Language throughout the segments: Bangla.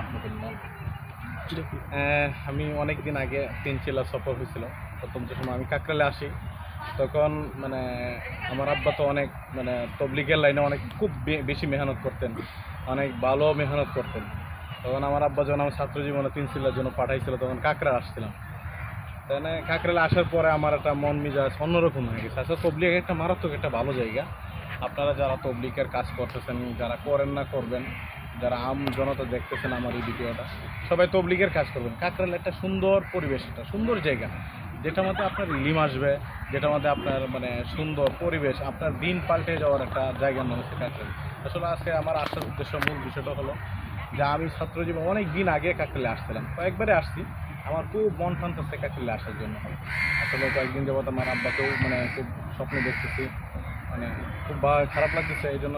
রহমতুল্লাহ। আমি অনেক দিন আগে তিনচিলা সফর হয়েছিল, প্রথম যে সময় আমি কাকরালে আসি তখন মানে আমার আব্বা তো অনেক মানে তবলিগের লাইনে অনেক খুব বেশি মেহনত করতেন, অনেক ভালো মেহনত করতেন। তখন আমার আব্বা যখন আমার ছাত্র জীবনে তিনচিলার জন্য পাঠাইছিল তখন কাকরা আসছিলাম। তাই কাকরালে আসার পরে আমার একটা মন মেজাজ অন্যরকম হয়ে গেছে। আচ্ছা, তবলিগ একটা মারাত্মক একটা ভালো জায়গা। আপনারা যারা তবলিগের কাজ করতেছেন, যারা করেন না করবেন, যারা জনতা দেখতেছেন আমার এই ভিডিওটা, সবাই তবলিগের কাজ করবেন। কাকরালে একটা সুন্দর পরিবেশ, একটা সুন্দর জায়গা, যেটার মধ্যে আপনার রিলিম আসবে, যেটার মধ্যে আপনার মানে সুন্দর পরিবেশ, আপনার দিন পাল্টে যাওয়ার একটা জায়গার নাম হচ্ছে কাকরালে। আসলে আজকে আমার আসার উদ্দেশ্য, মূল বিষয়টা হলো যে আমি ছাত্রজীবন অনেক দিন আগে কাকরালে আসছিলাম, কয়েকবারে আসছি। আমার খুব মন টানতেছে কাকরালে আসার জন্য। আসলে কয়েকদিন যাবত আমার আব্বাকেও মানে খুব স্বপ্নে দেখতেছি, মানে খুব খারাপ লাগতেছে। এই জন্য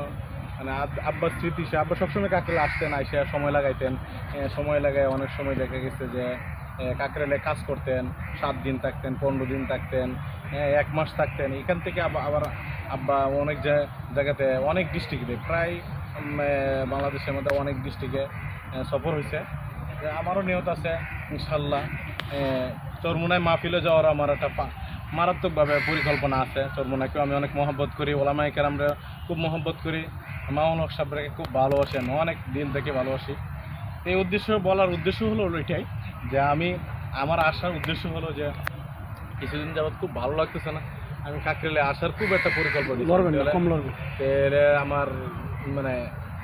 মানে আব্বার স্মৃতি, সে আব্বা সবসময় কাকরালে আসতেন, আইসে সময় লাগাইতেন। সময় লাগায় অনেক সময় দেখা গেছে যে কাকরালে কাজ করতেন, 7 দিন থাকতেন, 15 দিন থাকতেন, 1 মাস থাকতেন। এখান থেকে আবার আব্বা অনেক জায়গাতে, অনেক ডিস্ট্রিক্টে, প্রায় বাংলাদেশের মধ্যে অনেক ডিস্ট্রিক্টে সফর হয়েছে। আমারও নিয়ত আছে ইনশাল্লাহ চরমুনায় মাহফিলে যাওয়ার আমার একটা মারাত্মকভাবে পরিকল্পনা আছে। চরমুনাকেও আমি অনেক মহব্বত করি, ওলামায়ে কেরামরা খুব মহব্বত করি, মামুন হক সাহেবকে খুব ভালোবাসি, আমি অনেক দিন থেকে ভালোবাসি। এই উদ্দেশ্য বলার উদ্দেশ্য হলো এটাই যে আমার আসার উদ্দেশ্য হলো যে কিছুদিন যাবৎ খুব ভালো লাগতেছে না, আমি কাকরালে আসার খুব একটা পরিকল্পনা। আমার মানে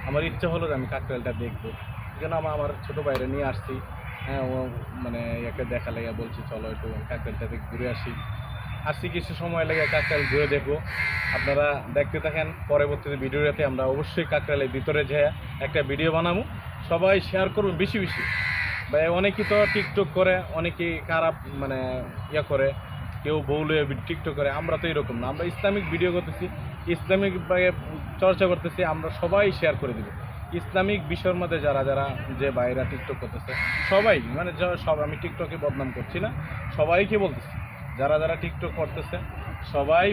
আমার ইচ্ছা হলো যে আমি কাকরালটা দেখবো। এই জন্য আমার ছোটো বাইরে নিয়ে আসছি। হ্যাঁ, ও মানে একে দেখা লেগে বলছি চলো একটু কাকরালটা ঘুরে আসি কিছু সময় লেগে কাকরাল ঘুরে দেখবো। আপনারা দেখতে থাকেন, পরবর্তীতে ভিডিওতে আমরা অবশ্যই কাকরালের ভিতরে যেয়ে একটা ভিডিও বানাবো। সবাই শেয়ার করুন বেশি বেশি। ভাই অনেকেই তো টিকটক করে, অনেকেই খারাপ মানে করে, কেউ বউলে টিকটক করে। আমরা তো এরকম না, আমরা ইসলামিক ভিডিও করতেছি, ইসলামিক চর্চা করতেছি। আমরা সবাই শেয়ার করে দিব ইসলামিক বিষয়ের মধ্যে। যারা যারা যে বাইরা টিকটক করতেছে সবাই মানে সব, আমি টিকটকে বদনাম করছি না, সবাইকে বলতেছি যারা যারা টিকটক করতেছে সবাই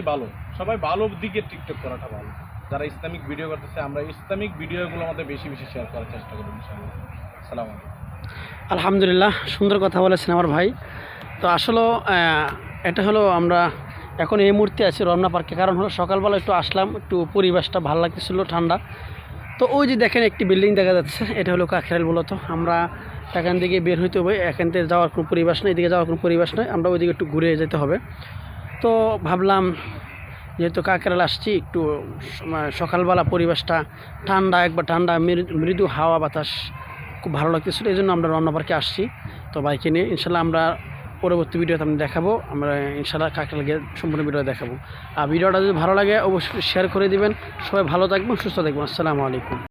ভালো দিকে টিকটক করাটা ভালো। যারা ইসলামিক ভিডিও করতেছে, আমরা ইসলামিক ভিডিওগুলো আমাদের বেশি বেশি শেয়ার করার চেষ্টা করব ইনশাআল্লাহ। আসসালামু আলাইকুম। আলহামদুলিল্লাহ, সুন্দর কথা বলেছেন আমার ভাই। তো আসলে এটা হলো আমরা এখন এই মুহূর্তে আছি রমনা পার্কে। কারণ হলো সকালবেলা একটু আসলাম, একটু পরিবেশটা ভালো লাগতেছিল, ঠান্ডা। তো ওই যে দেখেন একটি বিল্ডিং দেখা যাচ্ছে, এটা হলো কাকরাইল। মূলত আমরা এখান থেকে বের হইতে হবে, এখান থেকে যাওয়ার কোনো পরিবেশ নেই, এদিকে যাওয়ার কোনো পরিবেশ নেই, আমরা ওইদিকে একটু ঘুরে যেতে হবে। তো ভাবলাম যেহেতু কাকরাইল আসছি, একটু সকালবেলা পরিবেশটা ঠান্ডা, একবার ঠান্ডা মৃদু হাওয়া বাতাস খুব ভালো লাগতেছিল, এই জন্য আমরা রমনা পার্কে আসছি। তো বাইকে নিয়ে ইনশাল্লাহ আমরা পরবর্তী ভিডিওতে আমি দেখাবো, আমরা ইনশাল্লাহ কাকরাইল গিয়ে সম্পূর্ণ ভিডিও দেখাবো। আর ভিডিওটা যদি ভালো লাগে অবশ্যই শেয়ার করে দিবেন। সবাই ভালো থাকবেন, সুস্থ থাকবেন। আসসালামু আলাইকুম।